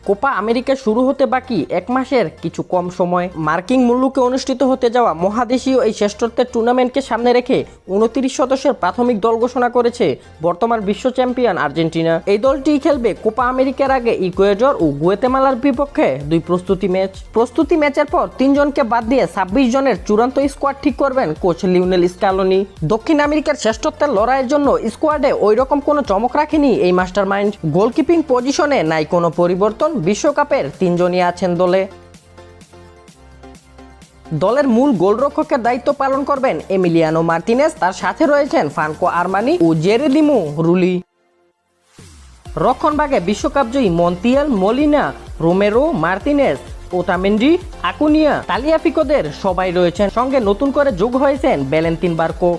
Copa America শুরু হতে বাকি 1 মাসের কিছু কম সময় মার্কিন মুলুকে অনুষ্ঠিত হতে যাওয়া মহাদেশীয় এই শ্রেষ্ঠত্বের টুর্নামেন্টকে সামনে রেখে 29 সদস্যের প্রাথমিক দল ঘোষণা করেছে বর্তমান বিশ্ব চ্যাম্পিয়ন আর্জেন্টিনা। এই দলটি খেলবে কোপা আমেরিকার আগে ইকুয়েডর ও গুয়েতেমালার বিপক্ষে 2 প্রস্তুতি ম্যাচের পর 3 জনকে বাদ দিয়ে 26 জনের চূড়ান্ত স্কোয়াড ঠিক করবেন কোচ লিওনেল স্কালোনি। দক্ষিণ আমেরিকার শ্রেষ্ঠত্বের লড়াইয়ের জন্য স্কোয়াডে ওই রকম কোনো চমক রাখেনি এই মাস্টারমাইন্ড। গোলকিপিং পজিশনে নাই কোনো পরিবর্তন, বিশ্বকাপের 3 জনই আছেন দলে। দলের মূল গোলরক্ষকের দায়িত্ব পালন করবেন এমিলিয়ানো মার্তিনেজ, তার সাথে রয়েছেন ফ্রাঙ্কো আরমানি ও জেরেদিমো রুলি। রক্ষণভাগে বিশ্বকাপজয়ী Montiel, Molina, Romero, Martinez, Otamendi, Acuna, তালিয়াফিকোদের সবাই রয়েছেন। সঙ্গে নতুন করে যোগ হয়েছেন ভ্যালেন্তিন বার্কো।